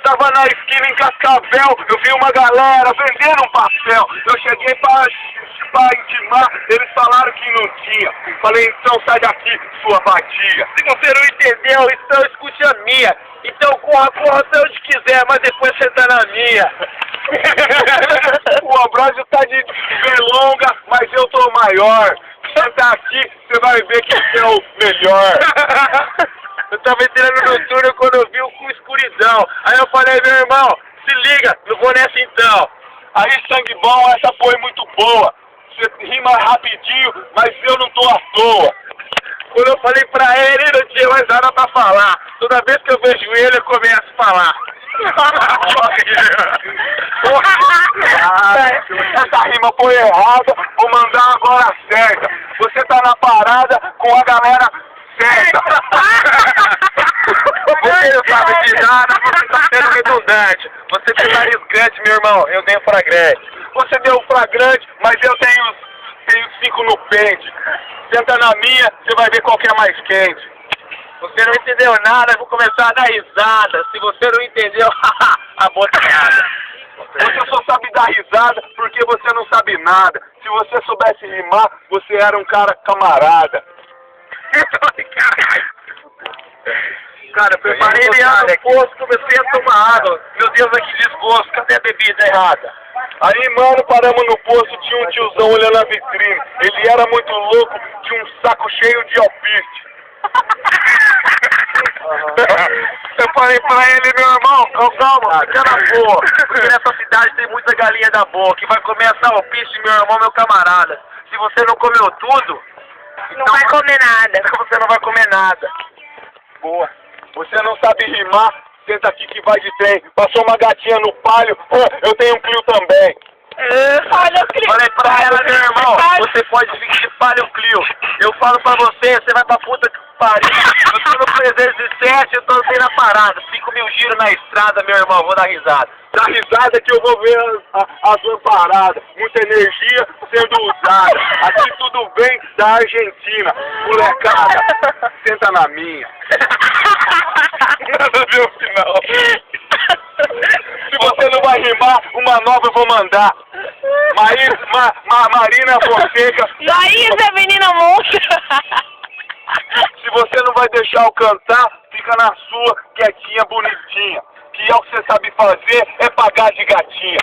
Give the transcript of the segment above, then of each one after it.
tava na esquina em Cascavel, eu vi uma galera vendendo um pastel. Eu cheguei pra intimar, eles falaram que não tinha. Falei, então sai daqui, sua vadia. Se você não entendeu, então escute a minha. Então corra até onde quiser, mas depois você tá na minha. O Ambrósio tá de longa, mas eu tô maior. Senta aqui, você vai ver que você é o melhor. Eu tava entrando no túnel quando eu vi com escuridão. Aí eu falei, meu irmão, se liga, não vou nessa então. Aí, sangue bom, essa foi muito boa. Você rima rapidinho, mas eu não tô à toa. Quando eu falei pra ele, ele não tinha mais nada pra falar. Toda vez que eu vejo ele, eu começo a falar. Essa rima foi errada, vou mandar agora a certa. Você tá na parada com a galera certa. Você não sabe de nada, você tá sendo redundante. Você tem nariz grande, meu irmão, eu tenho flagrante. Você deu flagrante, mas eu tenho 5 no pente. Senta na minha, você vai ver qual que é mais quente. Você não entendeu nada, eu vou começar a dar risada. Se você não entendeu, a botada. Você só sabe dar risada porque você não sabe nada. Se você soubesse rimar, você era um cara camarada. Cara, eu preparei ele no posto, comecei a tomar água. Meu Deus, que desgosto, cadê a bebida errada? Aí, mano, paramos no posto, tinha um tiozão olhando a vitrine. Ele era muito louco, tinha um saco cheio de alpiste. Eu falei pra ele, meu irmão, calma, fica na boa. Porque nessa cidade tem muita galinha da boa, que vai comer essa alpiste, meu irmão, meu camarada. Se você não comeu tudo, não vai comer nada. Você não vai comer nada. Boa. Você não sabe rimar, senta aqui que vai de trem. Passou uma gatinha no palio, eu tenho um Clio também. Olha o Clio. Falei pra ela, meu irmão, você pode vir de palio Clio. Eu falo pra você vai pra puta que pariu. Eu tô no 307, eu tô na parada. 5 mil giros na estrada, meu irmão, vou dar risada. Dá risada que eu vou ver as lamparadas. Muita energia sendo usada. Aqui tudo bem da Argentina. Molecada, senta na minha. Nada a ver o final. Se você não vai rimar, uma nova eu vou mandar. Marina Fonseca. Maísa, menina monstra. Se você não vai deixar eu cantar, fica na sua, quietinha, bonitinha. Que é o que você sabe fazer, é pagar de gatinha.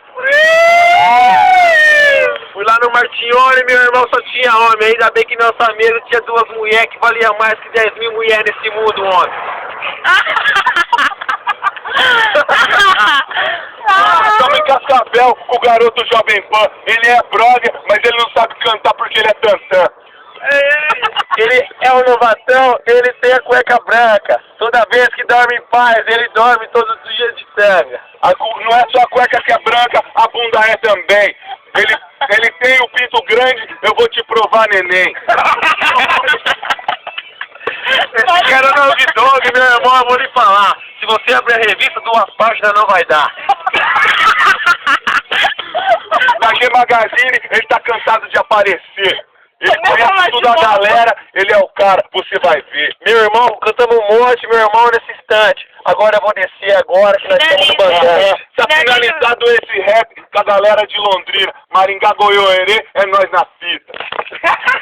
Fui lá no Martione, meu irmão só tinha homem. Ainda bem que nossa mesa tinha 2 mulheres que valiam mais que 10 mil mulheres nesse mundo, homem. Estamos em Cascavel com o garoto Jovem Pan. Ele é brother, mas ele não sabe cantar porque ele é tantã. Ele é um novatão, ele tem a cueca branca. Toda vez que dorme em paz, ele dorme todos os dias de tanga. Não é só a cueca que é branca, a bunda é também. Ele tem o pinto grande, eu vou te provar, neném. Quero dog, meu irmão, eu vou lhe falar. Se você abrir a revista, 2 páginas não vai dar. Na G Magazine, ele tá cansado de aparecer. Ele conhece tudo a galera, ele é o cara, você vai ver. Meu irmão, cantamos um monte, meu irmão, nesse instante. Agora eu vou descer agora, que nós estamos no bandante. Tá finalizado esse rap com a galera de Londrina. Maringá, Goiôerê, é nós na fita.